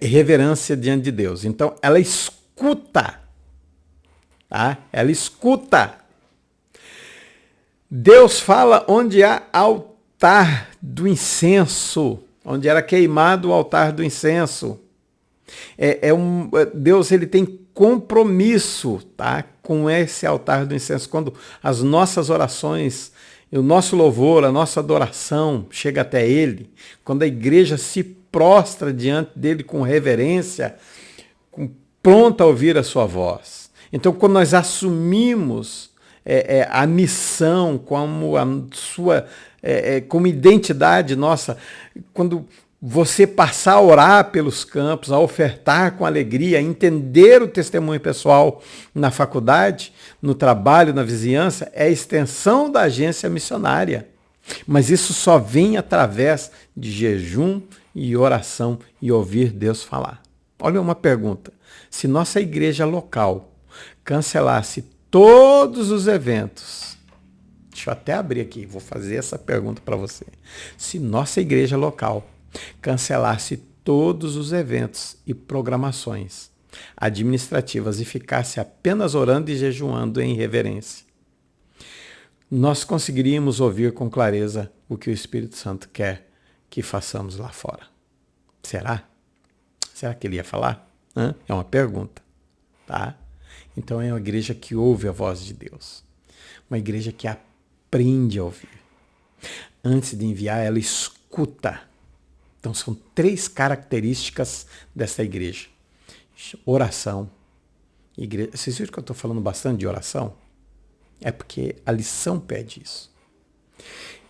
reverência diante de Deus. Então ela escuta, tá? Ela escuta. Deus fala onde há altar do incenso, onde era queimado o altar do incenso. Deus ele tem compromisso, tá, com esse altar do incenso. Quando as nossas orações, o nosso louvor, a nossa adoração chega até Ele, quando a igreja se prostra diante dele com reverência, pronta a ouvir a sua voz. Então, quando nós assumimos a missão como a sua como identidade nossa, quando você passar a orar pelos campos, a ofertar com alegria, a entender o testemunho pessoal na faculdade, no trabalho, na vizinhança, é a extensão da agência missionária. Mas isso só vem através de jejum e oração e ouvir Deus falar. Olha uma pergunta. Se nossa igreja local cancelasse todos os eventos, deixa eu até abrir aqui, vou fazer essa pergunta para você. Se nossa igreja local cancelasse todos os eventos e programações administrativas e ficasse apenas orando e jejuando em reverência, nós conseguiríamos ouvir com clareza o que o Espírito Santo quer que façamos lá fora. Será? Será que ele ia falar? É uma pergunta, tá? Então é uma igreja que ouve a voz de Deus. Uma igreja que aprende a ouvir. Antes de enviar, ela escuta. Então são 3 características dessa igreja. Oração. Igreja. Vocês viram que eu estou falando bastante de oração? É porque a lição pede isso.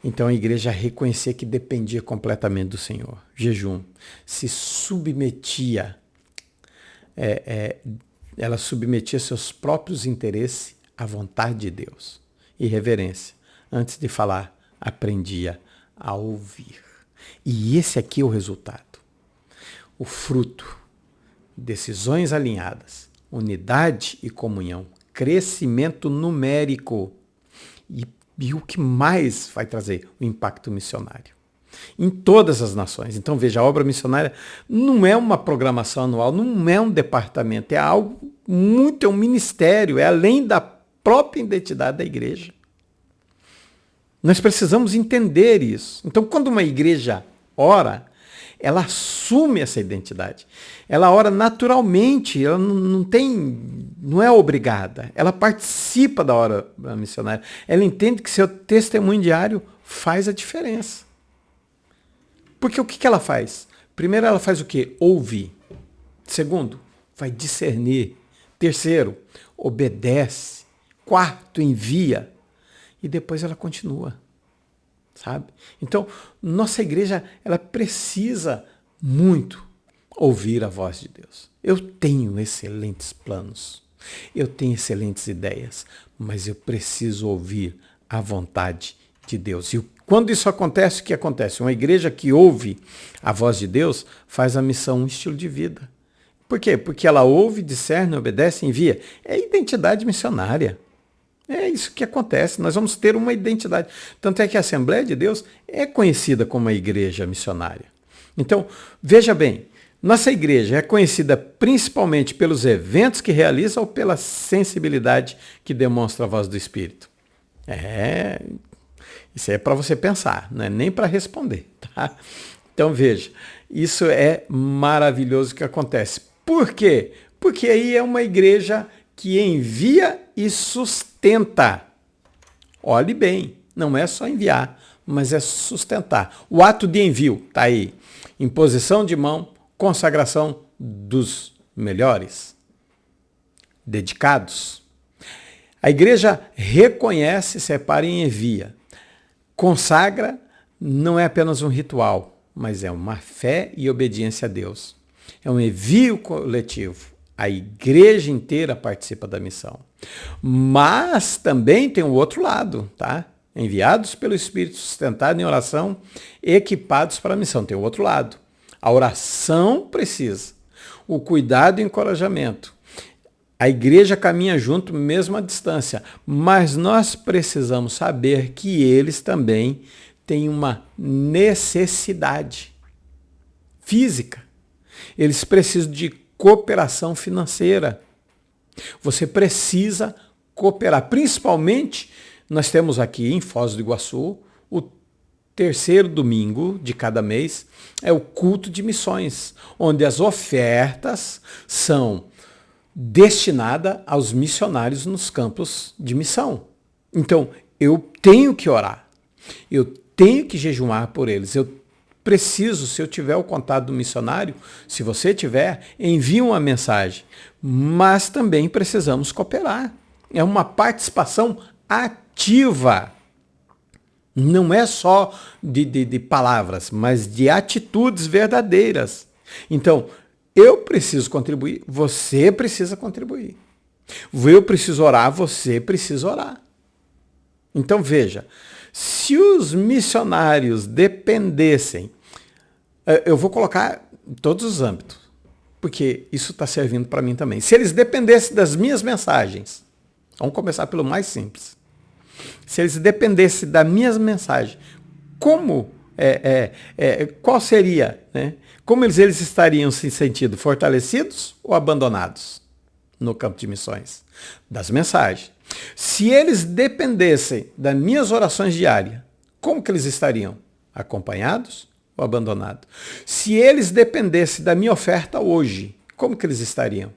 Então a igreja reconhecia que dependia completamente do Senhor. Jejum. Se submetia. Ela submetia seus próprios interesses à vontade de Deus. E reverência. Antes de falar, aprendia a ouvir. E esse aqui é o resultado. O fruto. Decisões alinhadas. Unidade e comunhão. Crescimento numérico. E o que mais vai trazer? O impacto missionário. Em todas as nações. Então veja, a obra missionária não é uma programação anual, não é um departamento, é algo muito, é um ministério, é além da própria identidade da igreja. Nós precisamos entender isso. Então, quando uma igreja ora, ela assume essa identidade. Ela ora naturalmente, ela não é obrigada. Ela participa da obra missionária. Ela entende que seu testemunho diário faz a diferença. Porque o que ela faz? Primeiro, ela faz o quê? Ouve. Segundo, vai discernir. Terceiro, obedece. Quarto, envia. E depois ela continua, sabe? Então, nossa igreja, ela precisa muito ouvir a voz de Deus. Eu tenho excelentes planos, eu tenho excelentes ideias, mas eu preciso ouvir a vontade de Deus. E quando isso acontece, o que acontece? Uma igreja que ouve a voz de Deus faz a missão um estilo de vida. Por quê? Porque ela ouve, discerne, obedece, envia. É identidade missionária. É isso que acontece, nós vamos ter uma identidade. Tanto é que a Assembleia de Deus é conhecida como uma igreja missionária. Então, veja bem, nossa igreja é conhecida principalmente pelos eventos que realiza ou pela sensibilidade que demonstra a voz do Espírito? Isso é para você pensar, não é nem para responder, tá? Então veja, isso é maravilhoso que acontece. Por quê? Porque aí é uma igreja que envia e sustenta. Olhe bem, não é só enviar, mas é sustentar. O ato de envio está aí. Imposição de mão, consagração dos melhores, dedicados. A igreja reconhece, separa e envia. Consagra não é apenas um ritual, mas é uma fé e obediência a Deus. É um envio coletivo. A igreja inteira participa da missão. Mas também tem o outro lado, tá? Enviados pelo Espírito, sustentados em oração, equipados para a missão. Tem o outro lado. A oração precisa. O cuidado e o encorajamento. A igreja caminha junto mesmo à distância. Mas nós precisamos saber que eles também têm uma necessidade física. Eles precisam de cooperação financeira. Você precisa cooperar. Principalmente, nós temos aqui em Foz do Iguaçu o terceiro domingo de cada mês é o culto de missões, onde as ofertas são destinadas aos missionários nos campos de missão. Então, eu tenho que orar, eu tenho que jejuar por eles, eu preciso, se eu tiver o contato do missionário, se você tiver, envie uma mensagem. Mas também precisamos cooperar. É uma participação ativa. Não é só de palavras, mas de atitudes verdadeiras. Então, eu preciso contribuir, você precisa contribuir. Eu preciso orar, você precisa orar. Então, veja, se os missionários dependessem, eu vou colocar em todos os âmbitos, porque isso está servindo para mim também. Se eles dependessem das minhas mensagens, vamos começar pelo mais simples. Se eles dependessem das minhas mensagens, qual seria, né? Como eles estariam se sentindo fortalecidos ou abandonados no campo de missões? Das mensagens. Se eles dependessem das minhas orações diárias, como que eles estariam? Acompanhados ou abandonados? Se eles dependessem da minha oferta hoje, como que eles estariam?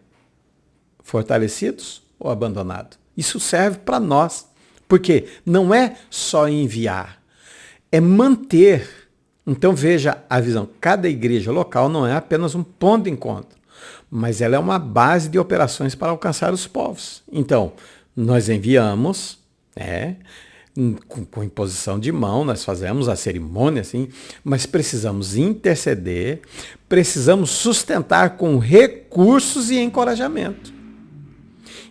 Fortalecidos ou abandonados? Isso serve para nós. Porque não é só enviar, é manter. Então veja a visão. Cada igreja local não é apenas um ponto de encontro, mas ela é uma base de operações para alcançar os povos. Então, nós enviamos, com imposição de mão, nós fazemos a cerimônia, assim, mas precisamos interceder, precisamos sustentar com recursos e encorajamento.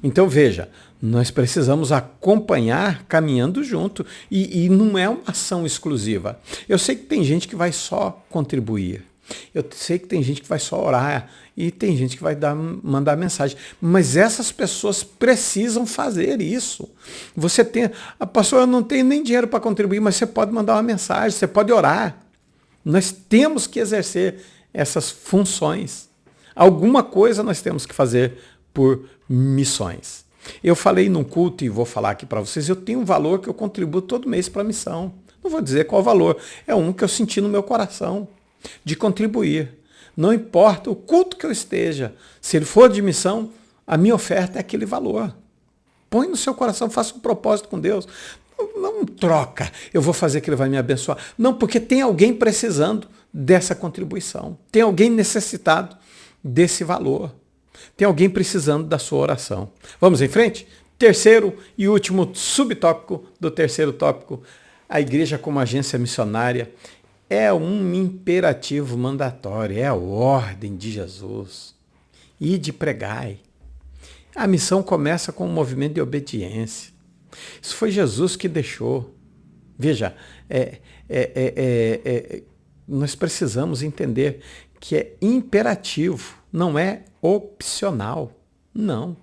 Então veja, nós precisamos acompanhar caminhando junto e não é uma ação exclusiva. Eu sei que tem gente que vai só contribuir. Eu sei que tem gente que vai só orar e tem gente que vai mandar mensagem. Mas essas pessoas precisam fazer isso. Você tem, pastor, eu não tenho nem dinheiro para contribuir, mas você pode mandar uma mensagem, você pode orar. Nós temos que exercer essas funções. Alguma coisa nós temos que fazer por missões. Eu falei num culto e vou falar aqui para vocês, eu tenho um valor que eu contribuo todo mês para a missão. Não vou dizer qual valor, é um que eu senti no meu coração, de contribuir. Não importa o culto que eu esteja, se ele for de missão, a minha oferta é aquele valor. Põe no seu coração, faça um propósito com Deus. Não troca, eu vou fazer que ele vai me abençoar. Não, porque tem alguém precisando dessa contribuição. Tem alguém necessitado desse valor. Tem alguém precisando da sua oração. Vamos em frente? Terceiro e último subtópico do terceiro tópico. A igreja como agência missionária é um imperativo mandatório, é a ordem de Jesus. Ide pregai. A missão começa com um movimento de obediência. Isso foi Jesus que deixou. Veja, nós precisamos entender que é imperativo, não é opcional. Não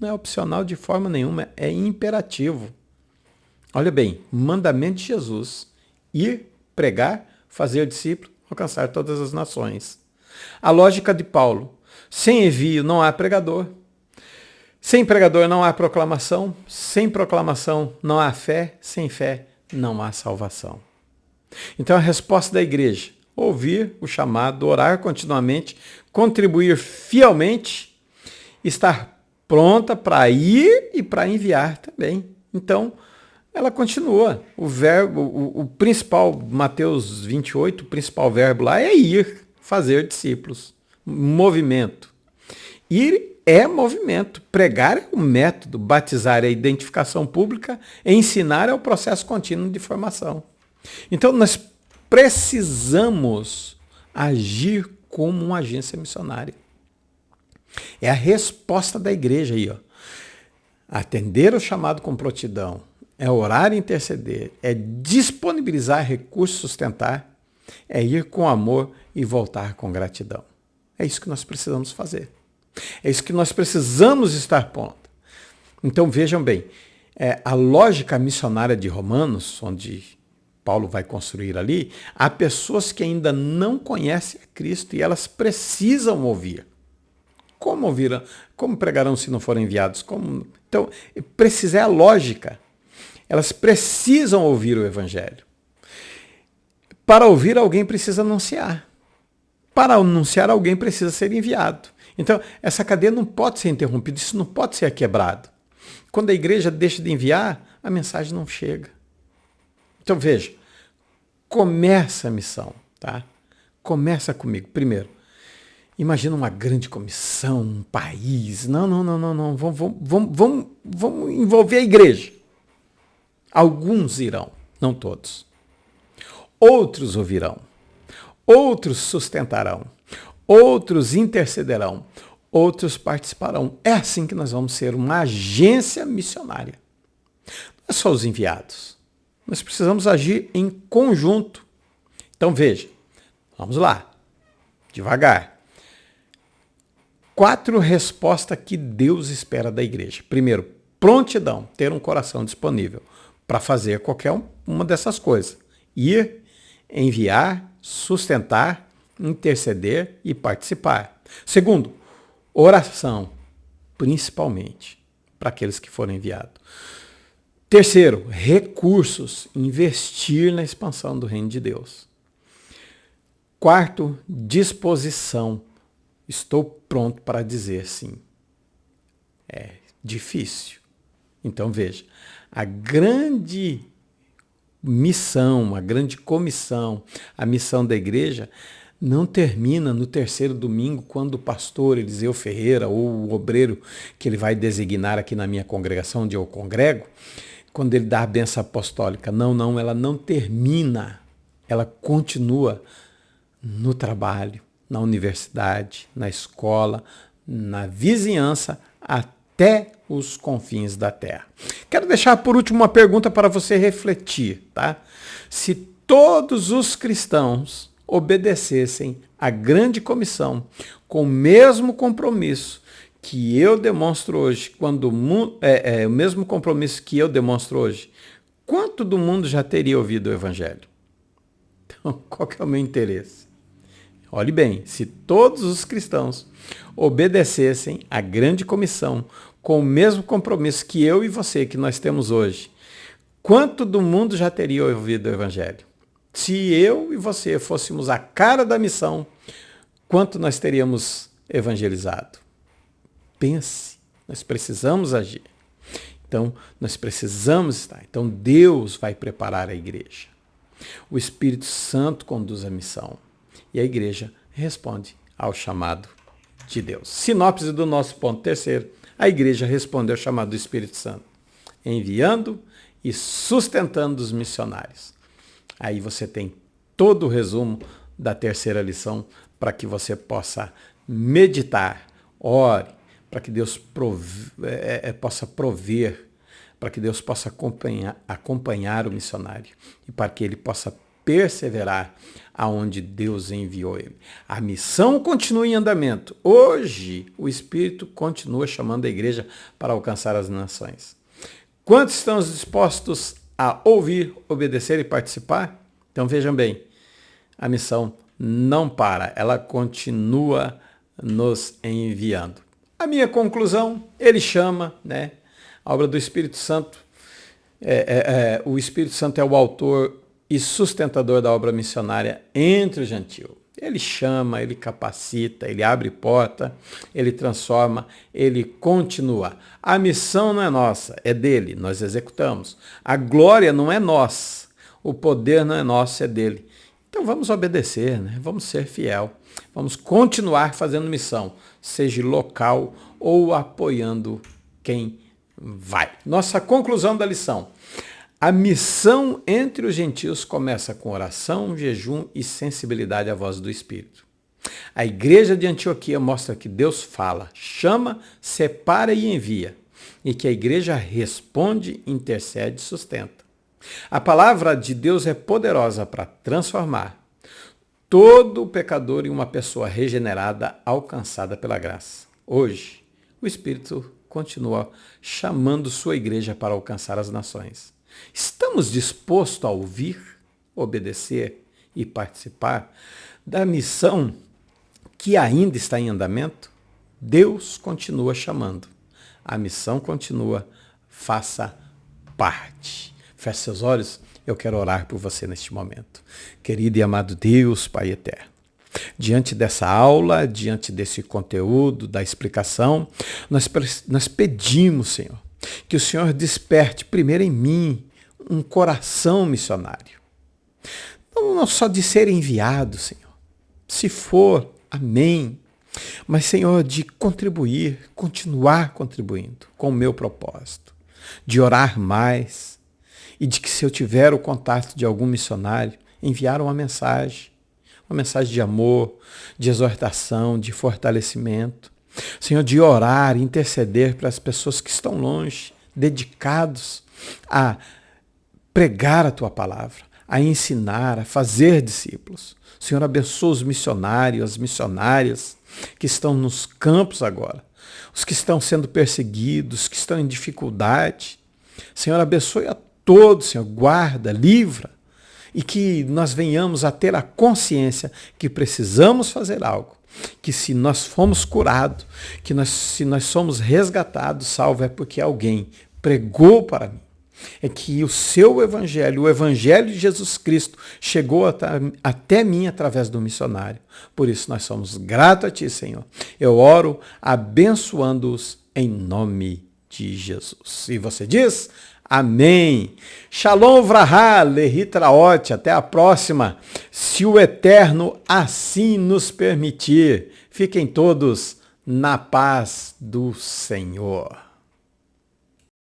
é opcional de forma nenhuma, é imperativo. Olha bem, mandamento de Jesus, ir, pregar, fazer discípulo, alcançar todas as nações. A lógica de Paulo, sem envio não há pregador, sem pregador não há proclamação, sem proclamação não há fé, sem fé não há salvação. Então a resposta da igreja, ouvir o chamado, orar continuamente, contribuir fielmente, estar pronta para ir e para enviar também. Então, ela continua. O verbo, o principal, Mateus 28, o principal verbo lá é ir, fazer discípulos. Movimento. Ir é movimento. Pregar é o método. Batizar é a identificação pública. Ensinar é o processo contínuo de formação. Então, nós precisamos agir como uma agência missionária. É a resposta da igreja aí, ó. Atender o chamado com prontidão, é orar e interceder, é disponibilizar recursos, sustentar, é ir com amor e voltar com gratidão. É isso que nós precisamos fazer. É isso que nós precisamos estar pronto. Então vejam bem, a lógica missionária de Romanos, onde Paulo vai construir ali, há pessoas que ainda não conhecem a Cristo e elas precisam ouvir. Como ouvirão? Como pregarão se não forem enviados? Então, precisa é a lógica. Elas precisam ouvir o Evangelho. Para ouvir, alguém precisa anunciar. Para anunciar, alguém precisa ser enviado. Então, essa cadeia não pode ser interrompida, isso não pode ser quebrado. Quando a igreja deixa de enviar, a mensagem não chega. Então, veja, começa a missão, tá? Começa comigo. Primeiro, imagina uma grande comissão, um país. Não. Vamos envolver a igreja. Alguns irão, não todos. Outros ouvirão. Outros sustentarão. Outros intercederão. Outros participarão. É assim que nós vamos ser uma agência missionária. Não é só os enviados. Nós precisamos agir em conjunto. Então veja, vamos lá, devagar. 4 respostas que Deus espera da igreja. Primeiro, prontidão, ter um coração disponível para fazer qualquer uma dessas coisas. Ir, enviar, sustentar, interceder e participar. Segundo, oração, principalmente para aqueles que foram enviados. Terceiro, recursos, investir na expansão do reino de Deus. Quarto, disposição. Estou pronto para dizer sim. É difícil. Então veja, a grande missão, a grande comissão, a missão da igreja não termina no terceiro domingo, quando o pastor Eliseu Ferreira ou o obreiro que ele vai designar aqui na minha congregação, onde eu congrego, quando ele dá a bênção apostólica. Não, ela não termina. Ela continua no trabalho, na universidade, na escola, na vizinhança, até os confins da terra. Quero deixar por último uma pergunta para você refletir, tá? Se todos os cristãos obedecessem à grande comissão com o mesmo compromisso que eu demonstro hoje, o mesmo compromisso que eu demonstro hoje, quanto do mundo já teria ouvido o evangelho? Então, qual que é o meu interesse? Olhe bem, se todos os cristãos obedecessem à grande comissão com o mesmo compromisso que eu e você, que nós temos hoje, quanto do mundo já teria ouvido o evangelho? Se eu e você fôssemos a cara da missão, quanto nós teríamos evangelizado? Pense, nós precisamos agir. Então, nós precisamos estar. Então, Deus vai preparar a igreja. O Espírito Santo conduz a missão. E a igreja responde ao chamado de Deus. Sinopse do nosso ponto terceiro. A igreja responde ao chamado do Espírito Santo, enviando e sustentando os missionários. Aí você tem todo o resumo da terceira lição para que você possa meditar, ore, para que Deus possa prover, para que Deus possa acompanhar o missionário e para que ele possa perseverar aonde Deus enviou ele. A missão continua em andamento. Hoje, o Espírito continua chamando a igreja para alcançar as nações. Quantos estão dispostos a ouvir, obedecer e participar? Então vejam bem, a missão não para, ela continua nos enviando. A minha conclusão, ele chama, né? A obra do Espírito Santo, o Espírito Santo é o autor e sustentador da obra missionária entre os gentios. Ele chama, ele capacita, ele abre porta, ele transforma, ele continua. A missão não é nossa, é dele, nós executamos. A glória não é nossa, o poder não é nosso, é dele. Então vamos obedecer, né? Vamos ser fiel, vamos continuar fazendo missão, seja local ou apoiando quem vai. Nossa conclusão da lição. A missão entre os gentios começa com oração, jejum e sensibilidade à voz do Espírito. A igreja de Antioquia mostra que Deus fala, chama, separa e envia, e que a igreja responde, intercede e sustenta. A palavra de Deus é poderosa para transformar todo pecador em uma pessoa regenerada, alcançada pela graça. Hoje, o Espírito continua chamando sua igreja para alcançar as nações. Estamos dispostos a ouvir, obedecer e participar da missão que ainda está em andamento? Deus continua chamando. A missão continua. Faça parte. Feche seus olhos. Eu quero orar por você neste momento. Querido e amado Deus, Pai eterno, diante dessa aula, diante desse conteúdo, da explicação, nós pedimos, Senhor, que o Senhor desperte primeiro em mim um coração missionário. Não só de ser enviado, Senhor, se for, amém, mas, Senhor, de contribuir, continuar contribuindo com o meu propósito, de orar mais e de que se eu tiver o contato de algum missionário, enviar uma mensagem de amor, de exortação, de fortalecimento. Senhor, de orar, interceder para as pessoas que estão longe, dedicados a pregar a Tua palavra, a ensinar, a fazer discípulos. Senhor, abençoa os missionários, as missionárias que estão nos campos agora, os que estão sendo perseguidos, que estão em dificuldade. Senhor, abençoe a todos, Senhor, guarda, livra, e que nós venhamos a ter a consciência que precisamos fazer algo, que se nós fomos curados, se nós somos resgatados, salvo, é porque alguém pregou para mim. É que o seu evangelho, o evangelho de Jesus Cristo, chegou até mim através do missionário. Por isso nós somos gratos a Ti, Senhor. Eu oro abençoando-os em nome de Jesus. E você diz... Amém. Shalom Vraha, Lehitraot. Até a próxima, se o Eterno assim nos permitir. Fiquem todos na paz do Senhor.